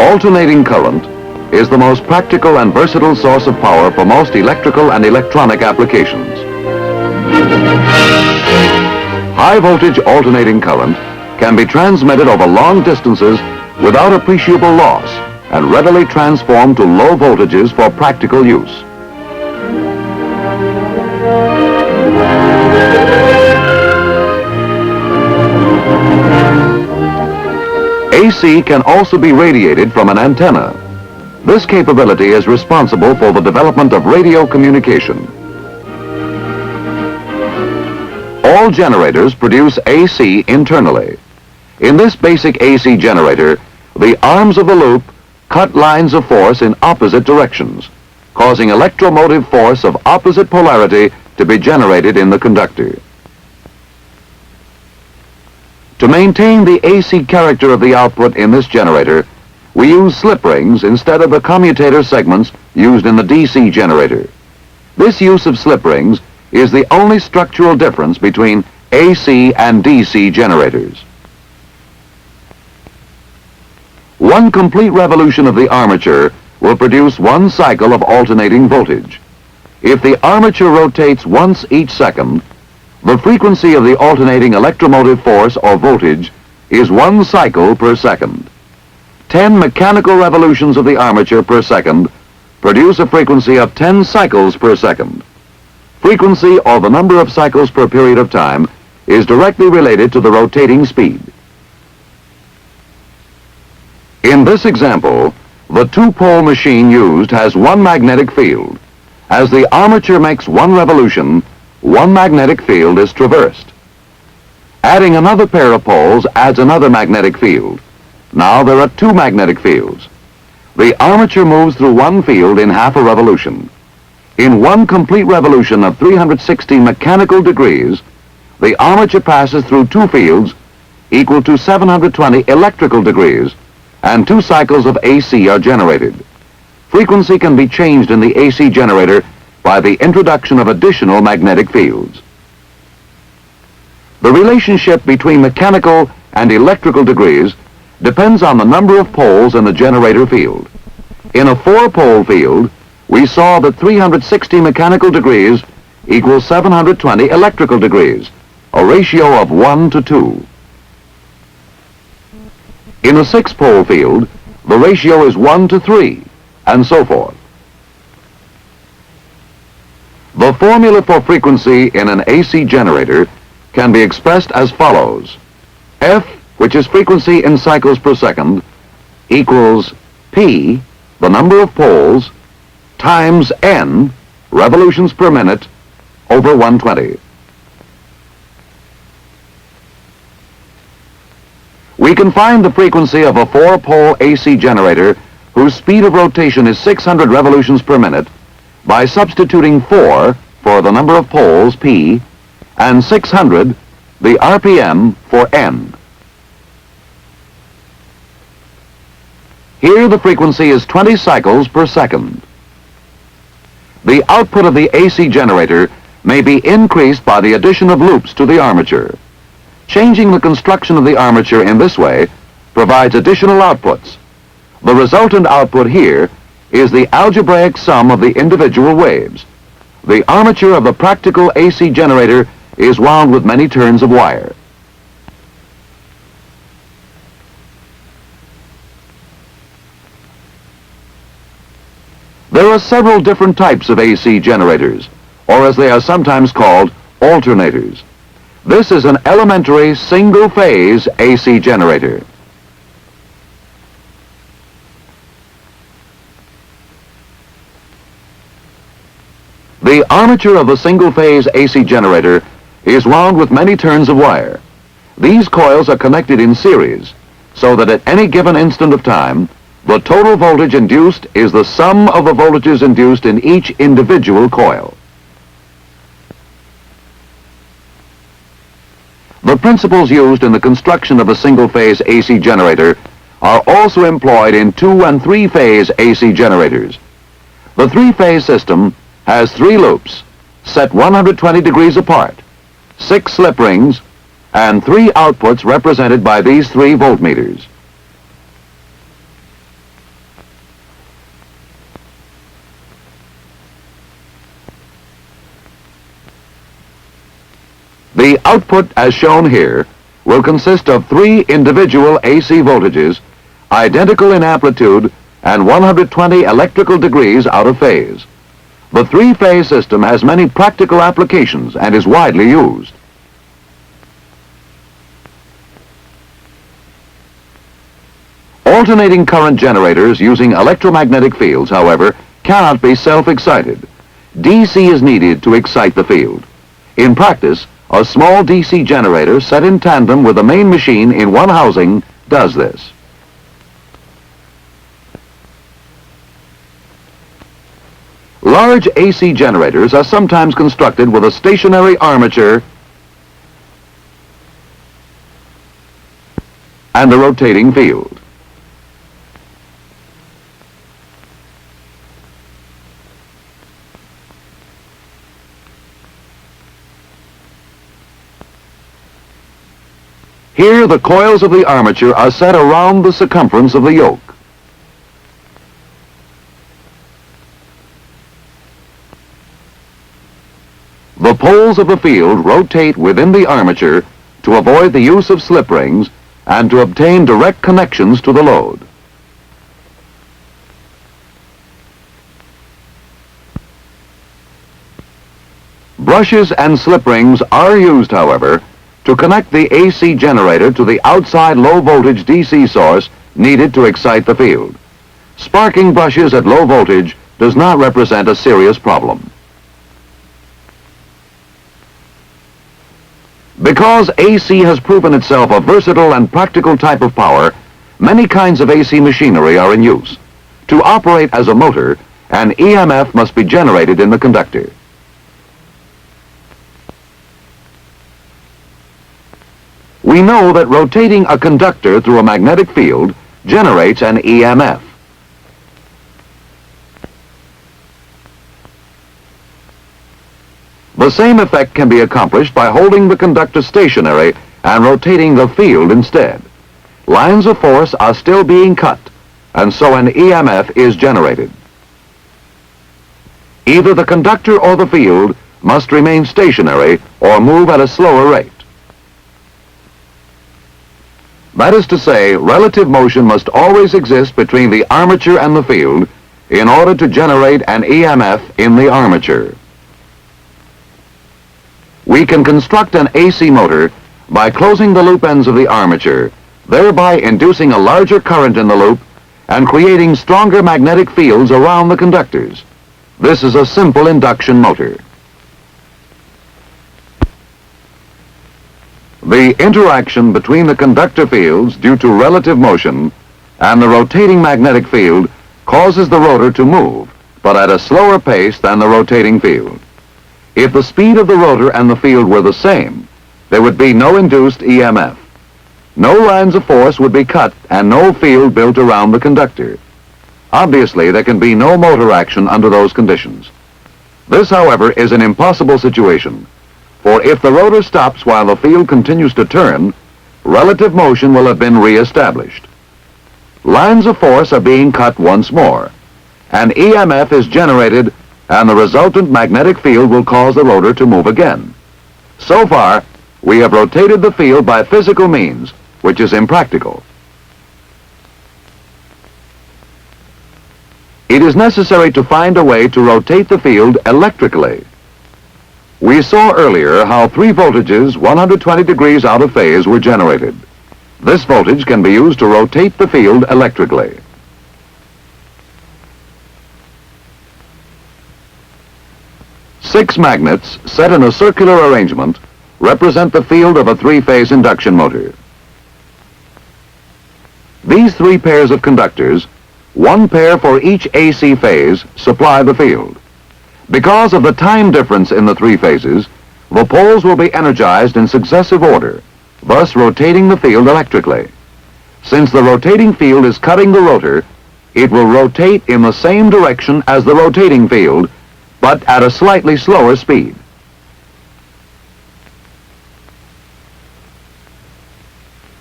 Alternating current is the most practical and versatile source of power for most electrical and electronic applications. High voltage alternating current can be transmitted over long distances without appreciable loss and readily transformed to low voltages for practical use. AC can also be radiated from an antenna. This capability is responsible for the development of radio communication. All generators produce AC internally. In this basic AC generator, the arms of the loop cut lines of force in opposite directions, causing electromotive force of opposite polarity to be generated in the conductor. To maintain the AC character of the output in this generator, we use slip rings instead of the commutator segments used in the DC generator. This use of slip rings is the only structural difference between AC and DC generators. One complete revolution of the armature will produce one cycle of alternating voltage. If the armature rotates once each second, the frequency of the alternating electromotive force or voltage is 1 cycle per second. 10 mechanical revolutions of the armature per second produce a frequency of 10 cycles per second. Frequency, or the number of cycles per period of time, is directly related to the rotating speed. In this example, the two-pole machine used has one magnetic field. As the armature makes one revolution, one magnetic field is traversed. Adding another pair of poles adds another magnetic field. Now there are two magnetic fields. The armature moves through one field in half a revolution. In one complete revolution of 360 mechanical degrees, the armature passes through two fields equal to 720 electrical degrees, and 2 cycles of AC are generated. Frequency can be changed in the AC generator by the introduction of additional magnetic fields. The relationship between mechanical and electrical degrees depends on the number of poles in the generator field. In a 4-pole field, we saw that 360 mechanical degrees equals 720 electrical degrees, a ratio of 1 to 2. In a 6-pole field, the ratio is 1 to 3, and so forth. The formula for frequency in an AC generator can be expressed as follows. F, which is frequency in cycles per second, equals P, the number of poles, times N, revolutions per minute, over 120. We can find the frequency of a 4-pole AC generator whose speed of rotation is 600 revolutions per minute by substituting 4 for the number of poles, P, and 600, the RPM, for N. Here the frequency is 20 cycles per second. The output of the AC generator may be increased by the addition of loops to the armature. Changing the construction of the armature in this way provides additional outputs. The resultant output here is the algebraic sum of the individual waves. The armature of the practical AC generator is wound with many turns of wire. There are several different types of AC generators, or as they are sometimes called, alternators. This is an elementary single-phase AC generator. The armature of a single-phase AC generator is wound with many turns of wire. These coils are connected in series, so that at any given instant of time, the total voltage induced is the sum of the voltages induced in each individual coil. The principles used in the construction of a single-phase AC generator are also employed in 2- and 3-phase AC generators. The 3-phase system has 3 loops, set 120 degrees apart, 6 slip rings, and 3 outputs represented by these 3 voltmeters. The output, as shown here, will consist of 3 individual AC voltages, identical in amplitude and 120 electrical degrees out of phase. The 3-phase system has many practical applications and is widely used. Alternating current generators using electromagnetic fields, however, cannot be self-excited. DC is needed to excite the field. In practice, a small DC generator set in tandem with the main machine in one housing does this. Large AC generators are sometimes constructed with a stationary armature and a rotating field. Here, the coils of the armature are set around the circumference of the yoke. The poles of the field rotate within the armature to avoid the use of slip rings and to obtain direct connections to the load. Brushes and slip rings are used, however, to connect the AC generator to the outside low-voltage DC source needed to excite the field. Sparking brushes at low voltage does not represent a serious problem. Because AC has proven itself a versatile and practical type of power, many kinds of AC machinery are in use. To operate as a motor, an EMF must be generated in the conductor. We know that rotating a conductor through a magnetic field generates an EMF. The same effect can be accomplished by holding the conductor stationary and rotating the field instead. Lines of force are still being cut, and so an EMF is generated. Either the conductor or the field must remain stationary or move at a slower rate. That is to say, relative motion must always exist between the armature and the field in order to generate an EMF in the armature. We can construct an AC motor by closing the loop ends of the armature, thereby inducing a larger current in the loop and creating stronger magnetic fields around the conductors. This is a simple induction motor. The interaction between the conductor fields due to relative motion and the rotating magnetic field causes the rotor to move, but at a slower pace than the rotating field. If the speed of the rotor and the field were the same, there would be no induced EMF. No lines of force would be cut and no field built around the conductor. Obviously, there can be no motor action under those conditions. This, however, is an impossible situation. For if the rotor stops while the field continues to turn, relative motion will have been re-established. Lines of force are being cut once more. An EMF is generated and the resultant magnetic field will cause the rotor to move again. So far, we have rotated the field by physical means, which is impractical. It is necessary to find a way to rotate the field electrically. We saw earlier how 3 voltages 120 degrees out of phase were generated. This voltage can be used to rotate the field electrically. Six magnets set in a circular arrangement represent the field of a 3-phase induction motor. These 3 pairs of conductors, 1 pair for each AC phase, supply the field. Because of the time difference in the 3 phases, the poles will be energized in successive order, thus rotating the field electrically. Since the rotating field is cutting the rotor, it will rotate in the same direction as the rotating field, but at a slightly slower speed.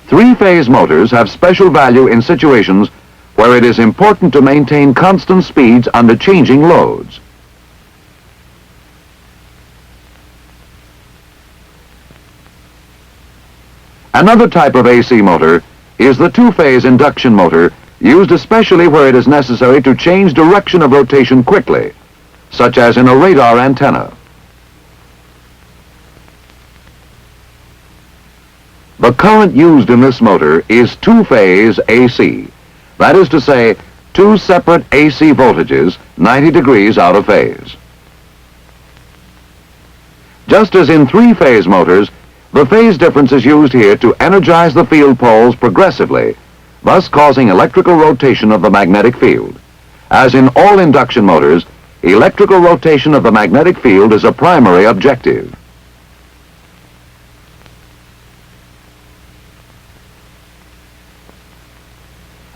Three-phase motors have special value in situations where it is important to maintain constant speeds under changing loads. Another type of AC motor is the two-phase induction motor, used especially where it is necessary to change direction of rotation quickly, such as in a radar antenna. The current used in this motor is two-phase AC. That is to say, two separate AC voltages 90 degrees out of phase. Just as in three-phase motors, the phase difference is used here to energize the field poles progressively, thus causing electrical rotation of the magnetic field. As in all induction motors, electrical rotation of the magnetic field is a primary objective.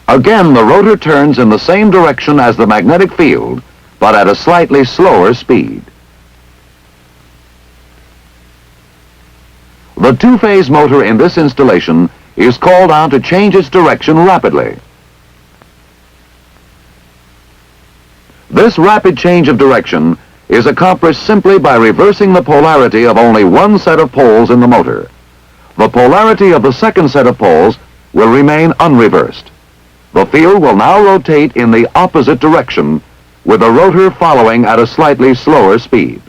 Again, the rotor turns in the same direction as the magnetic field, but at a slightly slower speed. The two-phase motor in this installation is called on to change its direction rapidly. This rapid change of direction is accomplished simply by reversing the polarity of only one set of poles in the motor. The polarity of the second set of poles will remain unreversed. The field will now rotate in the opposite direction, with the rotor following at a slightly slower speed.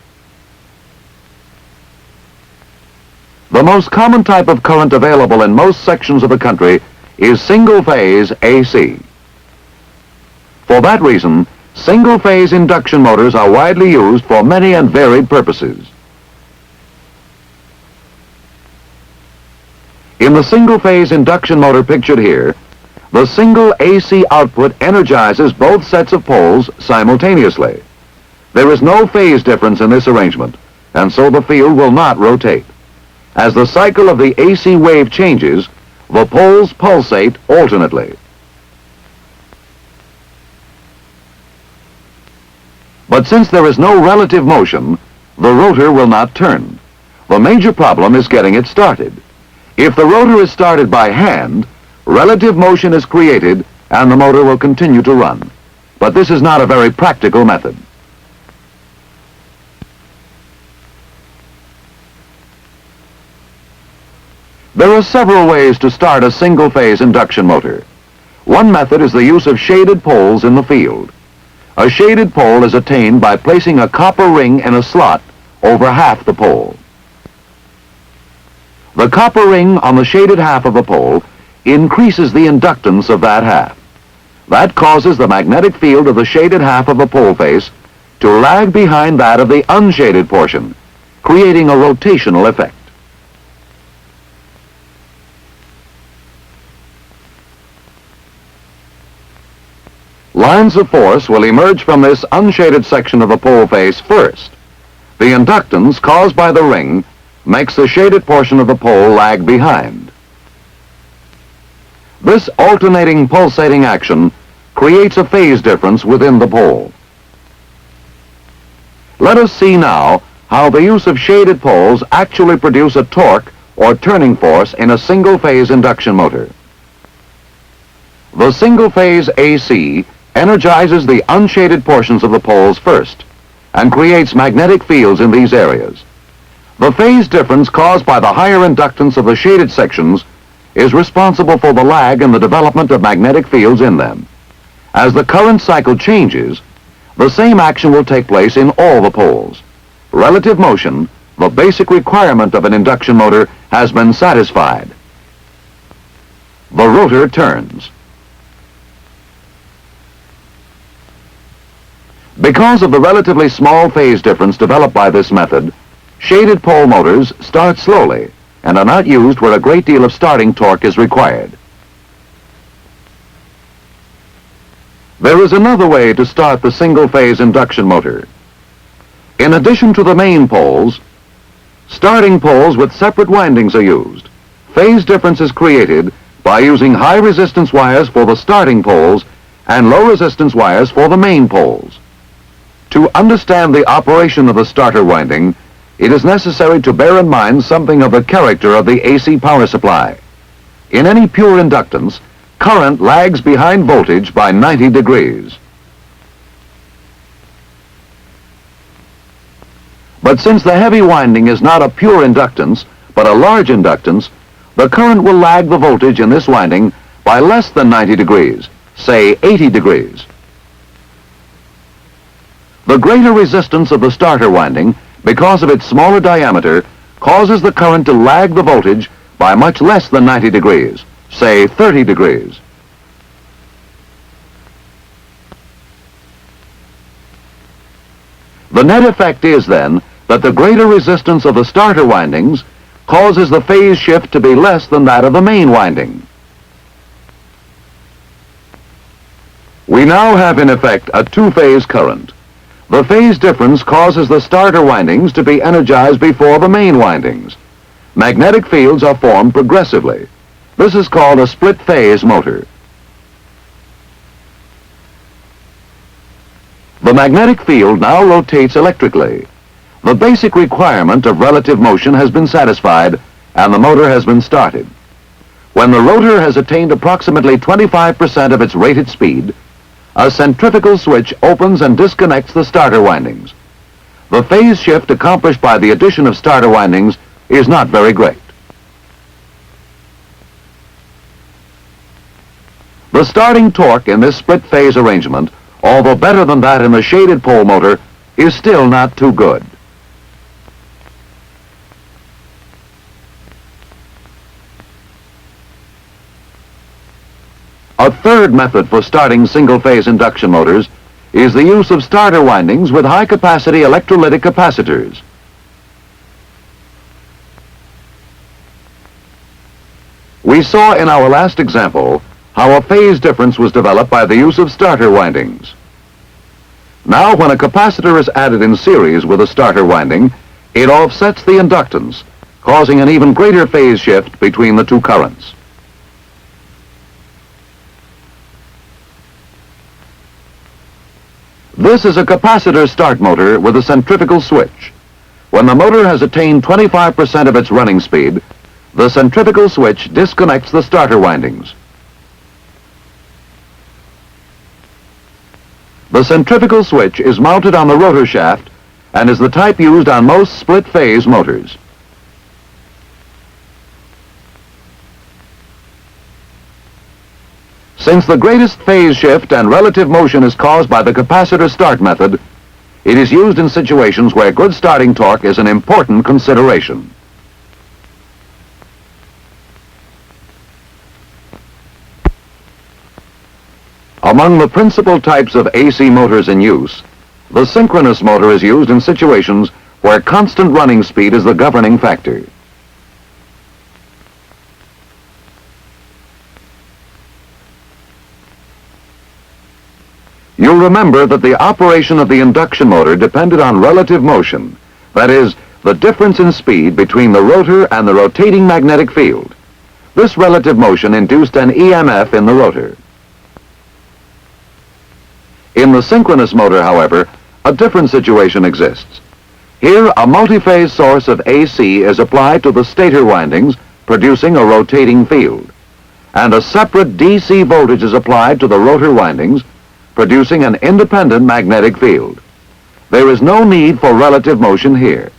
The most common type of current available in most sections of the country is single-phase AC. For that reason, single-phase induction motors are widely used for many and varied purposes. In the single-phase induction motor pictured here, the single AC output energizes both sets of poles simultaneously. There is no phase difference in this arrangement, and so the field will not rotate. As the cycle of the AC wave changes, the poles pulsate alternately. But since there is no relative motion, the rotor will not turn. The major problem is getting it started. If the rotor is started by hand, relative motion is created and the motor will continue to run. But this is not a very practical method. There are several ways to start a single-phase induction motor. One method is the use of shaded poles in the field. A shaded pole is attained by placing a copper ring in a slot over half the pole. The copper ring on the shaded half of the pole increases the inductance of that half. That causes the magnetic field of the shaded half of the pole face to lag behind that of the unshaded portion, creating a rotational effect. Lines of force will emerge from this unshaded section of the pole face first. The inductance caused by the ring makes the shaded portion of the pole lag behind. This alternating pulsating action creates a phase difference within the pole. Let us see now how the use of shaded poles actually produce a torque or turning force in a single-phase induction motor. The single-phase AC energizes the unshaded portions of the poles first and creates magnetic fields in these areas. The phase difference caused by the higher inductance of the shaded sections is responsible for the lag in the development of magnetic fields in them. As the current cycle changes, the same action will take place in all the poles. Relative motion, the basic requirement of an induction motor, has been satisfied. The rotor turns. Because of the relatively small phase difference developed by this method, shaded pole motors start slowly and are not used where a great deal of starting torque is required. There is another way to start the single-phase induction motor. In addition to the main poles, starting poles with separate windings are used. Phase difference is created by using high-resistance wires for the starting poles and low-resistance wires for the main poles. To understand the operation of the starter winding, it is necessary to bear in mind something of the character of the AC power supply. In any pure inductance, current lags behind voltage by 90 degrees. But since the heavy winding is not a pure inductance, but a large inductance, the current will lag the voltage in this winding by less than 90 degrees, say 80 degrees. The greater resistance of the starter winding, because of its smaller diameter, causes the current to lag the voltage by much less than 90 degrees, say 30 degrees. The net effect is then that the greater resistance of the starter windings causes the phase shift to be less than that of the main winding. We now have in effect a two-phase current. The phase difference causes the starter windings to be energized before the main windings. Magnetic fields are formed progressively. This is called a split-phase motor. The magnetic field now rotates electrically. The basic requirement of relative motion has been satisfied, and the motor has been started. When the rotor has attained approximately 25% of its rated speed, a centrifugal switch opens and disconnects the starter windings. The phase shift accomplished by the addition of starter windings is not very great. The starting torque in this split-phase arrangement, although better than that in the shaded pole motor, is still not too good. A third method for starting single-phase induction motors is the use of starter windings with high-capacity electrolytic capacitors. We saw in our last example how a phase difference was developed by the use of starter windings. Now, when a capacitor is added in series with a starter winding, it offsets the inductance, causing an even greater phase shift between the two currents. This is a capacitor start motor with a centrifugal switch. When the motor has attained 25% of its running speed, the centrifugal switch disconnects the starter windings. The centrifugal switch is mounted on the rotor shaft and is the type used on most split-phase motors. Since the greatest phase shift and relative motion is caused by the capacitor start method, it is used in situations where good starting torque is an important consideration. Among the principal types of AC motors in use, the synchronous motor is used in situations where constant running speed is the governing factor. You'll remember that the operation of the induction motor depended on relative motion, that is, the difference in speed between the rotor and the rotating magnetic field. This relative motion induced an EMF in the rotor. In the synchronous motor, however, a different situation exists. Here, a multi-phase source of AC is applied to the stator windings, producing a rotating field, and a separate DC voltage is applied to the rotor windings, producing an independent magnetic field. There is no need for relative motion here.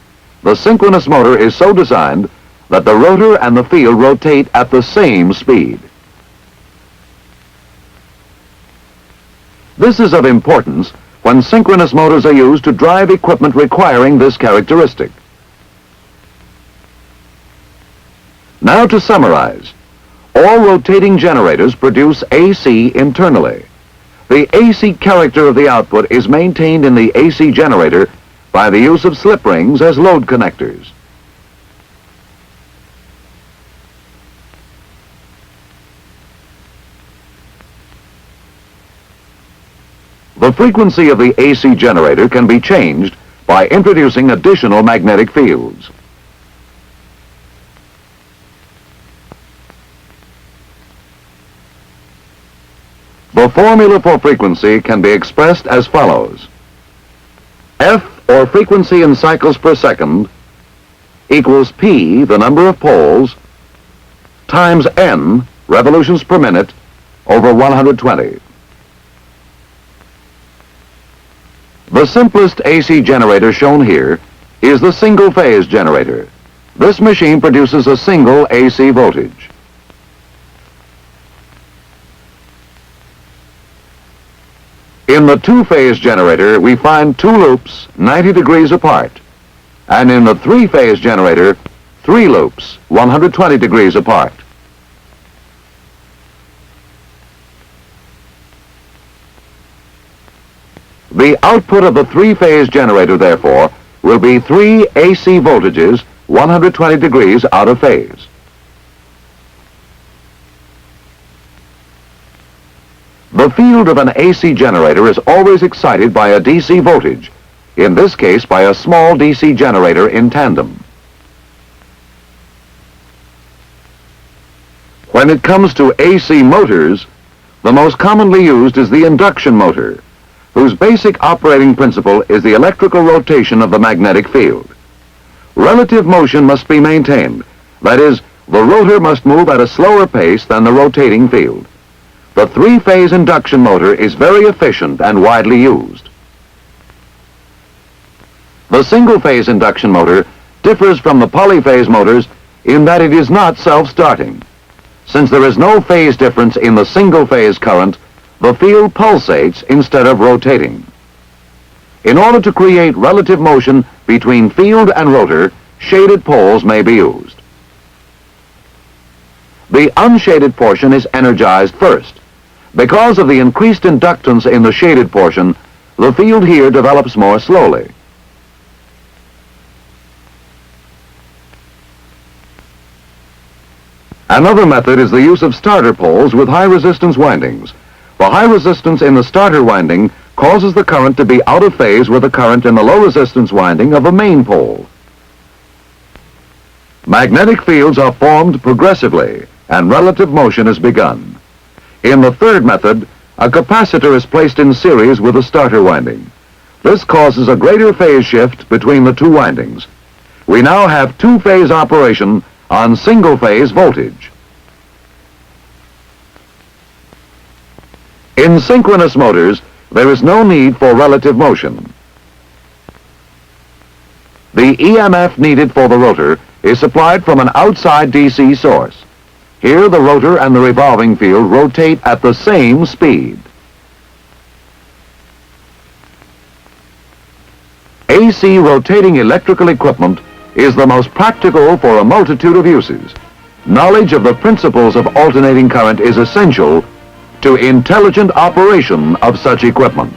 The synchronous motor is so designed that the rotor and the field rotate at the same speed. This is of importance when synchronous motors are used to drive equipment requiring this characteristic. Now to summarize, all rotating generators produce AC internally. The AC character of the output is maintained in the AC generator by the use of slip rings as load connectors. The frequency of the AC generator can be changed by introducing additional magnetic fields. The formula for frequency can be expressed as follows. F, or frequency in cycles per second, equals P, the number of poles, times N, revolutions per minute, over 120. The simplest AC generator shown here is the single-phase generator. This machine produces a single AC voltage. In the two-phase generator, we find two loops 90 degrees apart, and in the three-phase generator, three loops 120 degrees apart. The output of the three-phase generator, therefore, will be three AC voltages 120 degrees out of phase. The field of an AC generator is always excited by a DC voltage, in this case by a small DC generator in tandem. When it comes to AC motors, the most commonly used is the induction motor, whose basic operating principle is the electrical rotation of the magnetic field. Relative motion must be maintained. That is, the rotor must move at a slower pace than the rotating field. The three-phase induction motor is very efficient and widely used. The single-phase induction motor differs from the polyphase motors in that it is not self-starting. Since there is no phase difference in the single-phase current, the field pulsates instead of rotating. In order to create relative motion between field and rotor, shaded poles may be used. The unshaded portion is energized first. Because of the increased inductance in the shaded portion, the field here develops more slowly. Another method is the use of starter poles with high resistance windings. The high resistance in the starter winding causes the current to be out of phase with the current in the low resistance winding of the main pole. Magnetic fields are formed progressively and relative motion is begun. In the third method, a capacitor is placed in series with the starter winding. This causes a greater phase shift between the two windings. We now have two-phase operation on single-phase voltage. In synchronous motors, there is no need for relative motion. The EMF needed for the rotor is supplied from an outside DC source. Here, the rotor and the revolving field rotate at the same speed. AC rotating electrical equipment is the most practical for a multitude of uses. Knowledge of the principles of alternating current is essential to intelligent operation of such equipment.